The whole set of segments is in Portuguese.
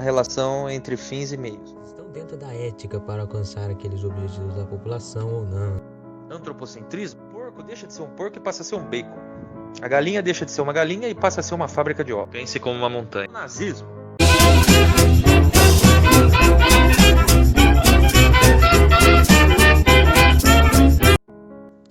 a relação entre fins e meios. Estão dentro da ética para alcançar aqueles objetivos da população ou não. Antropocentrismo, porco deixa de ser um porco e passa a ser um bacon. A galinha deixa de ser uma galinha e passa a ser uma fábrica de ovos. Pense como uma montanha. O nazismo.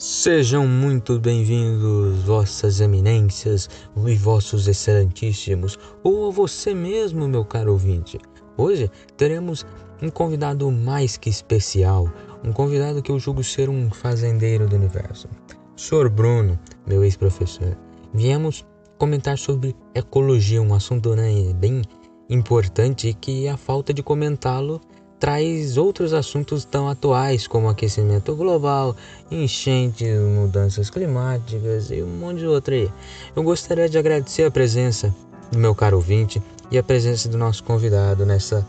Sejam muito bem-vindos, vossas eminências e vossos excelentíssimos, ou você mesmo, meu caro ouvinte. Hoje teremos um convidado mais que especial, um convidado que eu julgo ser um fazendeiro do universo. Senhor Bruno, meu ex-professor, viemos comentar sobre ecologia, um assunto bem importante e que a falta de comentá-lo traz outros assuntos tão atuais como aquecimento global, enchentes, mudanças climáticas e um monte de outro aí. Eu gostaria de agradecer a presença do meu caro ouvinte e a presença do nosso convidado nessa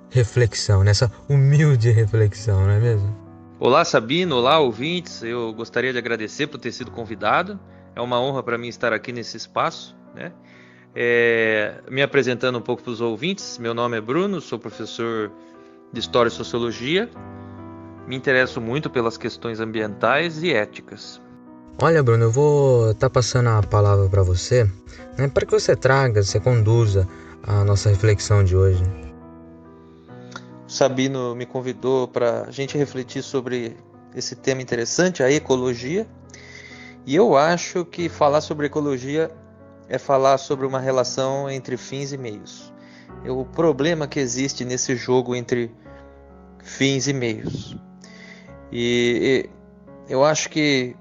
reflexão, nessa humilde reflexão, não é mesmo? Olá, Sabino, olá, ouvintes. Eu gostaria de agradecer por ter sido convidado. É uma honra para mim estar aqui nesse espaço, né? Me apresentando um pouco para os ouvintes, meu nome é Bruno, sou professor de História e Sociologia. Me interesso muito pelas questões ambientais e éticas. Olha, Bruno, eu vou estar passando a palavra para você, né, para que você conduza a nossa reflexão de hoje. O Sabino me convidou para a gente refletir sobre esse tema interessante, a ecologia. E eu acho que falar sobre ecologia é falar sobre uma relação entre fins e meios. O problema que existe nesse jogo entre fins e meios. E eu acho que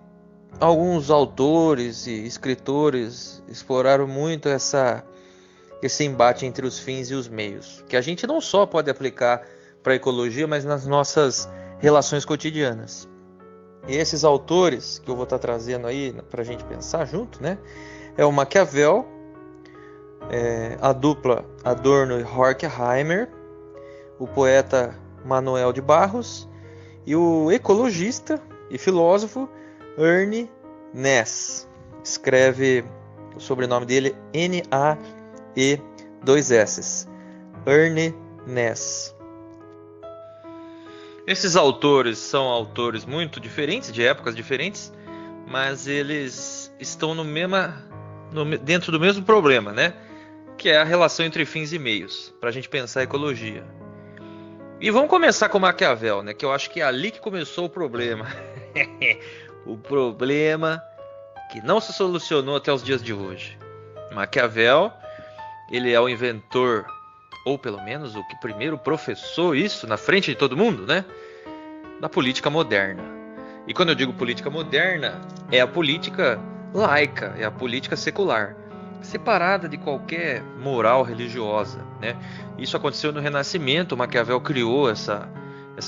alguns autores e escritores exploraram muito esse embate entre os fins e os meios, que a gente não só pode aplicar para a ecologia, mas nas nossas relações cotidianas. E esses autores que eu vou estar trazendo aí para a gente pensar junto, né? É o Maquiavel, a dupla Adorno e Horkheimer, o poeta Manuel de Barros e o ecologista e filósofo Erne Ness. Escreve o sobrenome dele N-A-E-2-S. Erne Ness. Esses autores são autores muito diferentes, de épocas diferentes, mas eles estão dentro do mesmo problema, né? Que é a relação entre fins e meios, para a gente pensar a ecologia. E vamos começar com Maquiavel, né? Que eu acho que é ali que começou o problema. O problema que não se solucionou até os dias de hoje. Maquiavel, ele é o inventor, ou pelo menos o que primeiro professou isso na frente de todo mundo, né? Da política moderna. E quando eu digo política moderna, é a política laica, é a política secular, separada de qualquer moral religiosa, né? Isso aconteceu no Renascimento. Maquiavel criou essa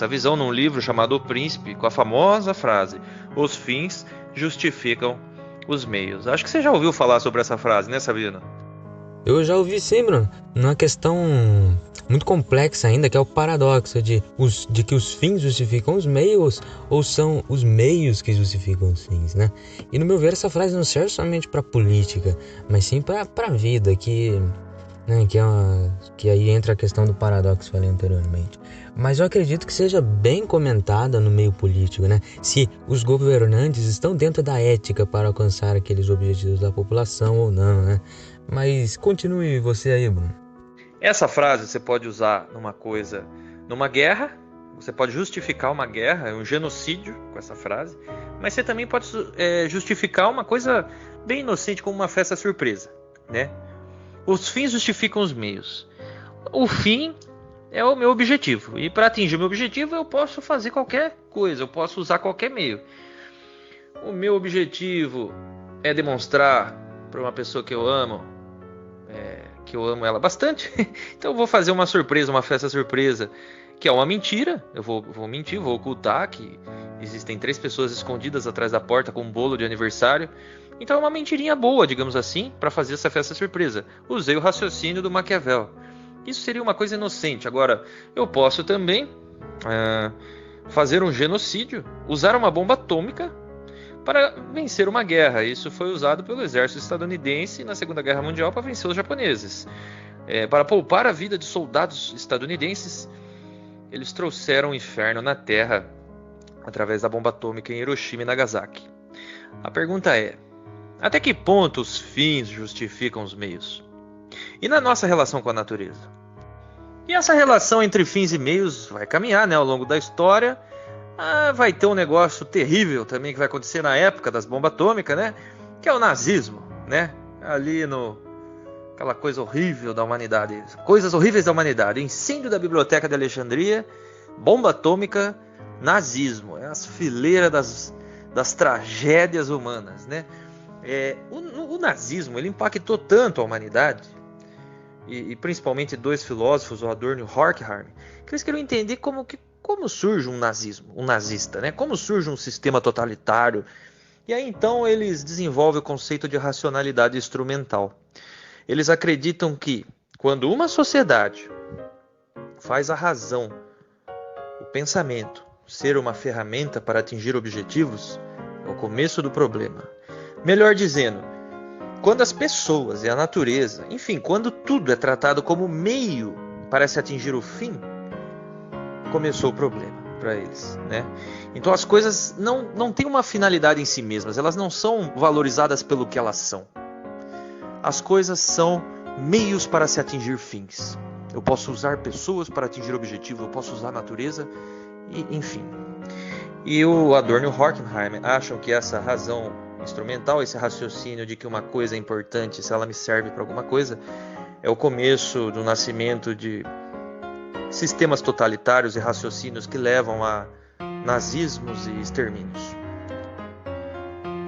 visão num livro chamado O Príncipe, com a famosa frase: os fins justificam os meios. Acho que você já ouviu falar sobre essa frase, né, Sabino? Eu já ouvi sim, Bruno, numa questão muito complexa ainda, que é o paradoxo de que os fins justificam os meios, ou são os meios que justificam os fins, né? E no meu ver, essa frase não serve somente para política, mas sim para a vida, que aí entra a questão do paradoxo que falei anteriormente. Mas eu acredito que seja bem comentada no meio político, né? Se os governantes estão dentro da ética para alcançar aqueles objetivos da população ou não, né? Mas continue você aí, Bruno. Essa frase você pode usar numa guerra, você pode justificar uma guerra, um genocídio com essa frase, mas você também pode justificar uma coisa bem inocente como uma festa surpresa, né? Os fins justificam os meios. O fim é o meu objetivo, e para atingir o meu objetivo eu posso fazer qualquer coisa, eu posso usar qualquer meio. O meu objetivo é demonstrar para uma pessoa que eu amo ela bastante, então eu vou fazer uma surpresa, uma festa surpresa, que é uma mentira. Eu vou mentir, vou ocultar que existem 3 pessoas escondidas atrás da porta com um bolo de aniversário. Então é uma mentirinha boa, digamos assim, para fazer essa festa surpresa. Usei o raciocínio do Maquiavel. Isso seria uma coisa inocente. Agora, eu posso também fazer um genocídio, usar uma bomba atômica para vencer uma guerra. Isso foi usado pelo exército estadunidense na Segunda Guerra Mundial para vencer os japoneses. Para poupar a vida de soldados estadunidenses, eles trouxeram o inferno na Terra através da bomba atômica em Hiroshima e Nagasaki. A pergunta é: até que ponto os fins justificam os meios? E na nossa relação com a natureza? E essa relação entre fins e meios vai caminhar, ao longo da história. Vai ter um negócio terrível também que vai acontecer na época das bombas atômicas, que é o nazismo, ali aquela coisa horrível da humanidade, coisas horríveis da humanidade, incêndio da Biblioteca de Alexandria, bomba atômica, nazismo, as fileiras das tragédias humanas, O nazismo, ele impactou tanto a humanidade, e principalmente dois filósofos, o Adorno e o Horkheim, que eles queriam entender como surge um nazismo, um nazista, como surge um sistema totalitário. E aí então eles desenvolvem o conceito de racionalidade instrumental. Eles acreditam que quando uma sociedade faz a razão, o pensamento, ser uma ferramenta para atingir objetivos, é o começo do problema. Melhor dizendo, quando as pessoas e a natureza, enfim, quando tudo é tratado como meio para se atingir o fim, começou o problema para eles, Então as coisas não têm uma finalidade em si mesmas, elas não são valorizadas pelo que elas são. As coisas são meios para se atingir fins. Eu posso usar pessoas para atingir objetivos, eu posso usar a natureza, enfim. E o Adorno e o Horkheim acham que essa razão instrumental, esse raciocínio de que uma coisa é importante se ela me serve para alguma coisa, é o começo do nascimento de sistemas totalitários e raciocínios que levam a nazismos e extermínios.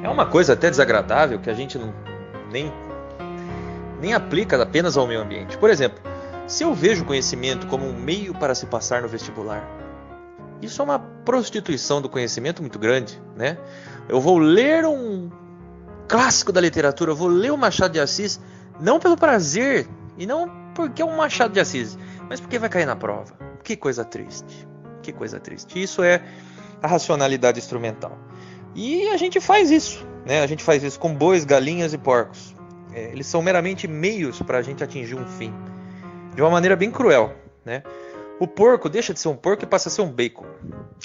É uma coisa até desagradável que a gente nem aplica apenas ao meio ambiente. Por exemplo, se eu vejo o conhecimento como um meio para se passar no vestibular, isso é uma prostituição do conhecimento muito grande, Eu vou ler um clássico da literatura, eu vou ler o Machado de Assis, não pelo prazer, e não porque é um Machado de Assis, mas porque vai cair na prova. Que coisa triste. Que coisa triste. Isso é a racionalidade instrumental. E a gente faz isso, A gente faz isso com bois, galinhas e porcos. Eles são meramente meios para a gente atingir um fim. De uma maneira bem cruel, O porco deixa de ser um porco e passa a ser um bacon.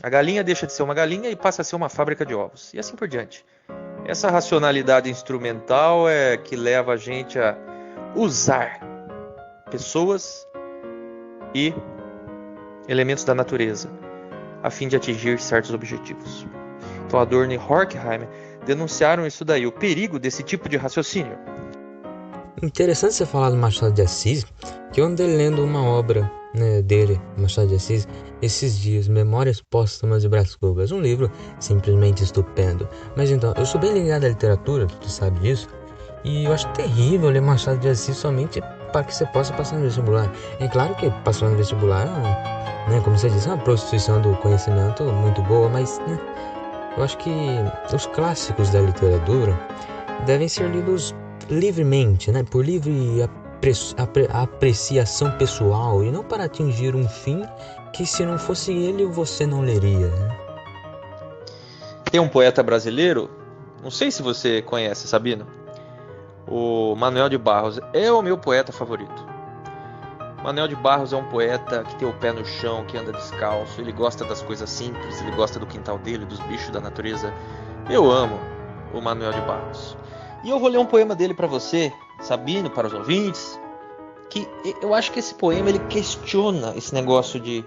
A galinha deixa de ser uma galinha e passa a ser uma fábrica de ovos. E assim por diante. Essa racionalidade instrumental é que leva a gente a usar pessoas e elementos da natureza a fim de atingir certos objetivos. Então Adorno e Horkheim denunciaram isso daí, o perigo desse tipo de raciocínio. Interessante você falar do Machado de Assis, que eu andei lendo uma obra dele, Machado de Assis, esses dias, Memórias Póstumas de Brás Cubas, um livro simplesmente estupendo. Mas então, eu sou bem ligado à literatura, tu sabe disso, e eu acho terrível ler Machado de Assis somente para que você possa passar no vestibular. É claro que passar no vestibular, como você disse, é uma prostituição do conhecimento muito boa, mas eu acho que os clássicos da literatura devem ser lidos livremente, por livre apreciação pessoal e não para atingir um fim que, se não fosse ele, você não leria. Tem um poeta brasileiro, não sei se você conhece, Sabino, o Manuel de Barros é o meu poeta favorito. Manuel de Barros é um poeta que tem o pé no chão, que anda descalço, ele gosta das coisas simples, ele gosta do quintal dele, dos bichos da natureza. Eu amo o Manuel de Barros. E eu vou ler um poema dele para você, Sabino, para os ouvintes, que eu acho que esse poema ele questiona esse negócio de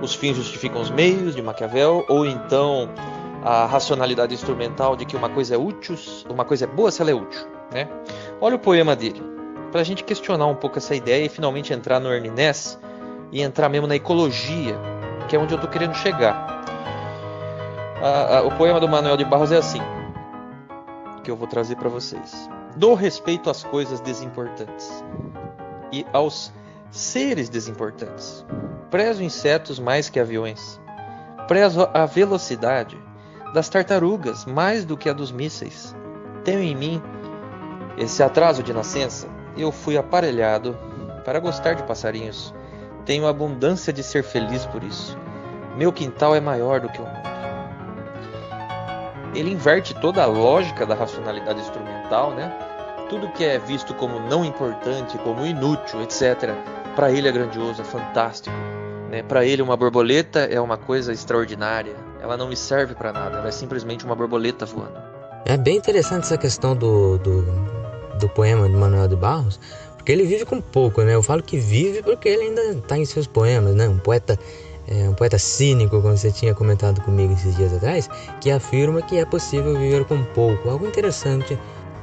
os fins justificam os meios, de Maquiavel, ou então a racionalidade instrumental de que uma coisa é útil, uma coisa é boa se ela é útil, Olha o poema dele, para a gente questionar um pouco essa ideia e finalmente entrar no Ernest e entrar mesmo na ecologia, que é onde eu estou querendo chegar. O poema do Manuel de Barros é assim, que eu vou trazer para vocês. Dou respeito às coisas desimportantes e aos seres desimportantes. Prezo insetos mais que aviões. Prezo a velocidade das tartarugas mais do que a dos mísseis. Tenho em mim esse atraso de nascença. Eu fui aparelhado para gostar de passarinhos. Tenho abundância de ser feliz por isso. Meu quintal é maior do que o mundo. Ele inverte toda a lógica da racionalidade instrumental, tudo que é visto como não importante, como inútil, etc., para ele é grandioso, é fantástico. Né? Para ele, uma borboleta é uma coisa extraordinária. Ela não me serve para nada, ela é simplesmente uma borboleta voando. É bem interessante essa questão do poema de Manuel de Barros, porque ele vive com pouco, né? Eu falo que vive porque ele ainda está em seus poemas, né? Um poeta cínico, como você tinha comentado comigo esses dias atrás, que afirma que é possível viver com pouco. Algo interessante,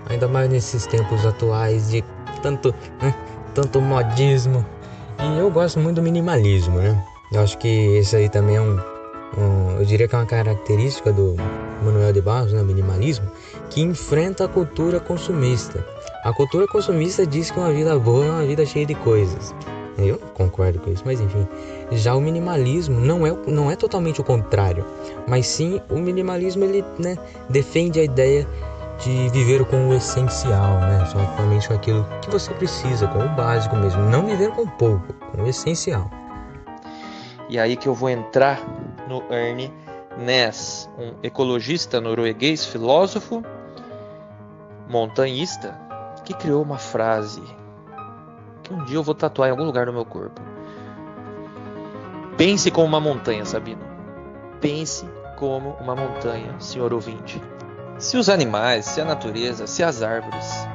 ainda mais nesses tempos atuais de tanto modismo. E eu gosto muito do minimalismo, né? Eu acho que esse aí também é eu diria que é uma característica do Manuel de Barros, né, o minimalismo, que enfrenta a cultura consumista. A cultura consumista diz que uma vida boa é uma vida cheia de coisas. Eu não concordo com isso, mas enfim. Já o minimalismo não é totalmente o contrário, mas sim o minimalismo ele, né, defende a ideia de viver com o essencial, né, somente com aquilo que você precisa, com o básico mesmo, não viver com pouco, com o essencial. E aí que eu vou entrar no Erne Næss, um ecologista norueguês, filósofo, montanhista, que criou uma frase que um dia eu vou tatuar em algum lugar no meu corpo. Pense como uma montanha, Sabino. Pense como uma montanha, senhor ouvinte. Se os animais, se a natureza, se as árvores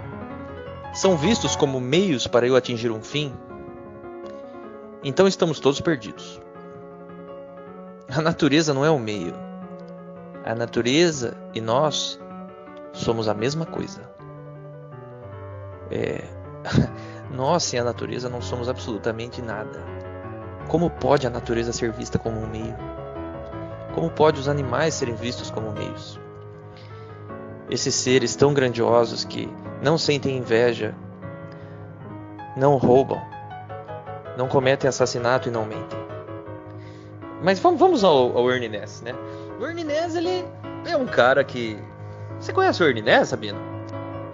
são vistos como meios para eu atingir um fim, então estamos todos perdidos. A natureza não é um meio. A natureza e nós somos a mesma coisa. Nós sem a natureza não somos absolutamente nada. Como pode a natureza ser vista como um meio? Como pode os animais serem vistos como meios? Esses seres tão grandiosos que não sentem inveja, não roubam, não cometem assassinato e não mentem. Mas vamos ao Erne Næss, né? O Erne Næss, ele é um cara que... Você conhece o Erne Næss, Sabino?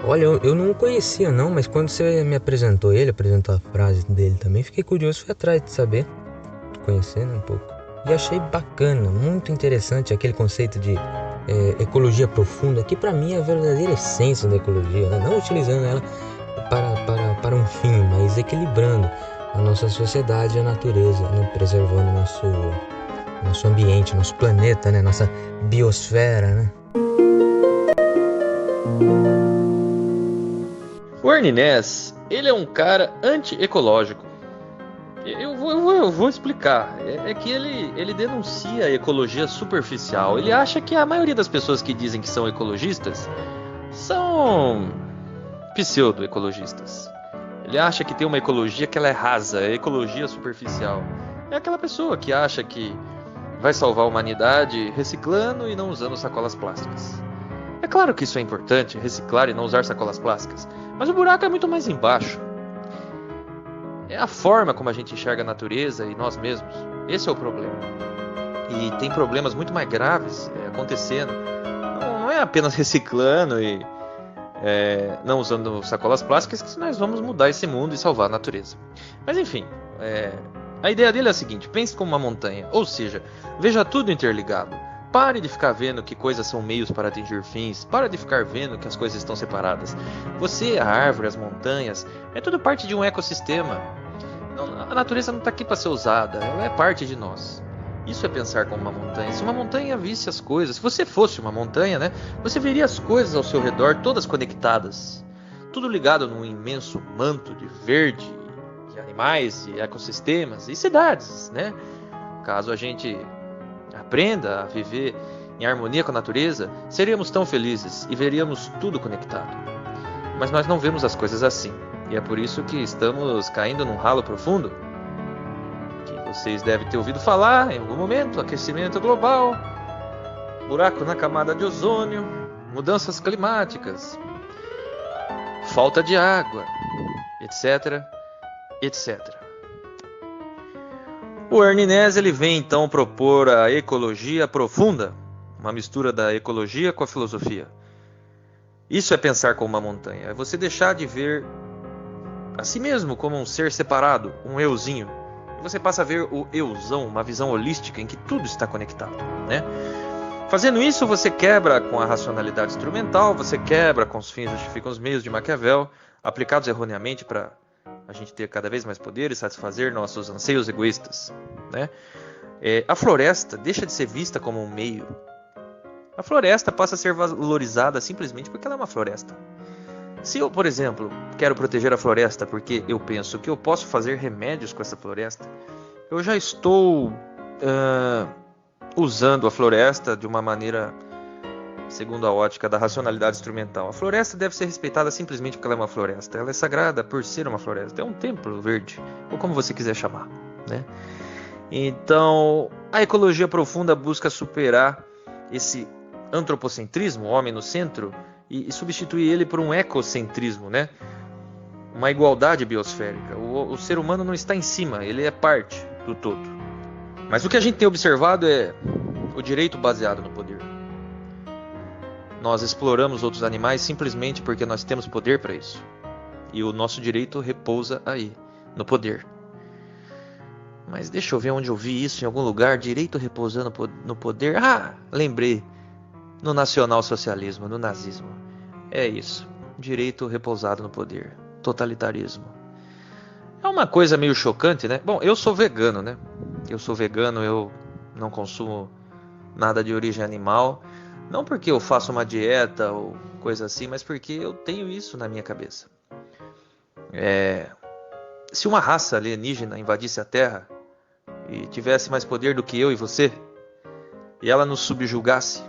Olha, eu não conhecia não, mas quando você me apresentou a frase dele também, fiquei curioso, fui atrás de saber, conhecendo um pouco. E achei bacana, muito interessante aquele conceito de ecologia profunda, que para mim é a verdadeira essência da ecologia, né? Não utilizando ela para um fim, mas equilibrando a nossa sociedade e a natureza, né? Preservando nosso ambiente, nosso planeta, né? Nossa biosfera, né? O Erne Næss, ele é um cara anti-ecológico. Eu vou explicar. É que ele denuncia a ecologia superficial. Ele acha que a maioria das pessoas que dizem que são ecologistas são pseudo-ecologistas. Ele acha que tem uma ecologia que ela é rasa, é ecologia superficial. É aquela pessoa que acha que vai salvar a humanidade reciclando e não usando sacolas plásticas. É claro que isso é importante, reciclar e não usar sacolas plásticas, mas o buraco é muito mais embaixo. É a forma como a gente enxerga a natureza e nós mesmos. Esse é o problema. E tem problemas muito mais graves acontecendo. Não é apenas reciclando e não usando sacolas plásticas que nós vamos mudar esse mundo e salvar a natureza. Mas enfim, a ideia dele é a seguinte: pense como uma montanha, ou seja, veja tudo interligado. Pare de ficar vendo que coisas são meios para atingir fins. Pare de ficar vendo que as coisas estão separadas. Você, a árvore, as montanhas, é tudo parte de um ecossistema. A natureza não está aqui para ser usada, ela é parte de nós. Isso é pensar como uma montanha. Se uma montanha visse as coisas, se você fosse uma montanha, né, você veria as coisas ao seu redor todas conectadas. Tudo ligado num imenso manto de verde, de animais, de ecossistemas e cidades, né? Caso a gente aprenda a viver em harmonia com a natureza, seríamos tão felizes e veríamos tudo conectado. Mas nós não vemos as coisas assim, e é por isso que estamos caindo num ralo profundo, que vocês devem ter ouvido falar em algum momento: aquecimento global, buraco na camada de ozônio, mudanças climáticas, falta de água, etc, etc. O Erne Næss ele vem então propor a ecologia profunda, uma mistura da ecologia com a filosofia. Isso é pensar como uma montanha, é você deixar de ver a si mesmo como um ser separado, um euzinho. E você passa a ver o euzão, uma visão holística em que tudo está conectado, né? Fazendo isso, você quebra com a racionalidade instrumental, você quebra com os fins justificam os meios de Maquiavel, aplicados erroneamente para a gente ter cada vez mais poder e satisfazer nossos anseios egoístas, né? A floresta deixa de ser vista como um meio. A floresta passa a ser valorizada simplesmente porque ela é uma floresta. Se eu, por exemplo, quero proteger a floresta porque eu penso que eu posso fazer remédios com essa floresta, eu já estou usando a floresta de uma maneira segundo a ótica da racionalidade instrumental. A floresta deve ser respeitada simplesmente porque ela é uma floresta. Ela é sagrada por ser uma floresta. É um templo verde, ou como você quiser chamar, né? Então, a ecologia profunda busca superar esse antropocentrismo, o homem no centro, e substituir ele por um ecocentrismo, né? Uma igualdade biosférica. O ser humano não está em cima, ele é parte do todo. Mas o que a gente tem observado é o direito baseado no poder. Nós exploramos outros animais simplesmente porque nós temos poder para isso. E o nosso direito repousa aí, no poder. Mas deixa eu ver onde eu vi isso em algum lugar. Direito repousando no poder. Ah, lembrei. No nacionalsocialismo, no nazismo. É isso. Direito repousado no poder. Totalitarismo. É uma coisa meio chocante, né? Bom, eu sou vegano, né? Eu sou vegano, eu não consumo nada de origem animal. Não porque eu faço uma dieta ou coisa assim, mas porque eu tenho isso na minha cabeça. Se uma raça alienígena invadisse a Terra e tivesse mais poder do que eu e você, e ela nos subjugasse,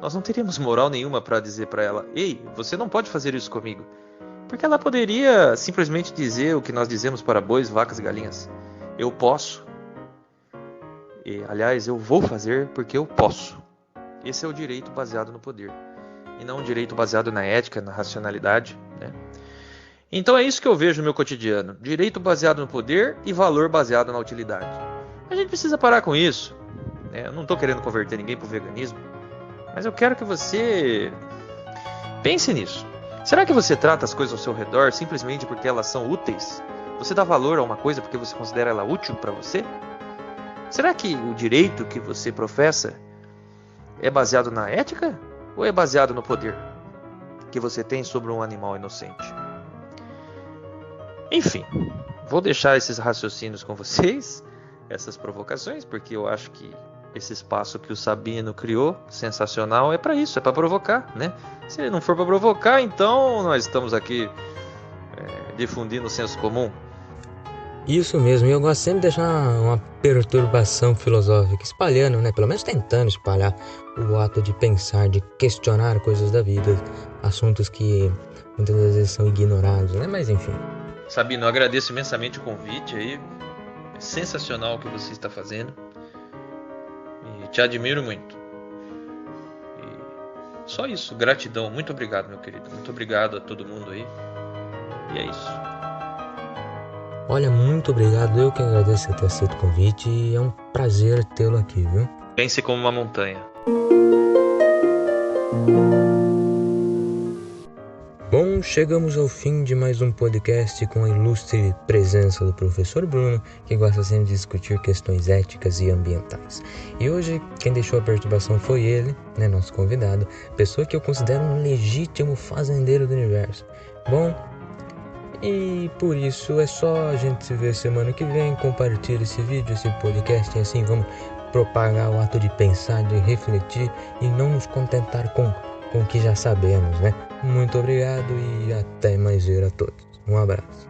nós não teríamos moral nenhuma para dizer para ela: ei, você não pode fazer isso comigo. Porque ela poderia simplesmente dizer o que nós dizemos para bois, vacas e galinhas: eu posso. E, aliás, eu vou fazer porque eu posso. Esse é o direito baseado no poder. E não um direito baseado na ética, na racionalidade, né? Então é isso que eu vejo no meu cotidiano. Direito baseado no poder e valor baseado na utilidade. A gente precisa parar com isso, né? Eu não estou querendo converter ninguém para o veganismo, mas eu quero que você pense nisso. Será que você trata as coisas ao seu redor simplesmente porque elas são úteis? Você dá valor a uma coisa porque você considera ela útil para você? Será que o direito que você professa é baseado na ética ou é baseado no poder que você tem sobre um animal inocente? Enfim, vou deixar esses raciocínios com vocês, essas provocações, porque eu acho que esse espaço que o Sabino criou, sensacional, é para isso, é para provocar, né? Se ele não for para provocar, então nós estamos aqui difundindo o senso comum. Isso mesmo, e eu gosto sempre de deixar uma perturbação filosófica, espalhando, né? Pelo menos tentando espalhar o ato de pensar, de questionar coisas da vida, assuntos que muitas vezes são ignorados, né? Mas enfim. Sabino, eu agradeço imensamente o convite aí. É sensacional o que você está fazendo. E te admiro muito. E só isso, gratidão. Muito obrigado, meu querido. Muito obrigado a todo mundo aí. E é isso. Olha, muito obrigado. Eu que agradeço ter aceito o convite e é um prazer tê-lo aqui, viu? Pense como uma montanha. Bom, chegamos ao fim de mais um podcast com a ilustre presença do professor Bruno, que gosta sempre de discutir questões éticas e ambientais. E hoje, quem deixou a perturbação foi ele, né, nosso convidado, pessoa que eu considero um legítimo fazendeiro do universo. Bom, e por isso é só a gente se ver semana que vem. Compartilhe esse vídeo, esse podcast, e assim vamos propagar o ato de pensar, de refletir e não nos contentar com o que já sabemos, né? Muito obrigado e até mais ver a todos. Um abraço.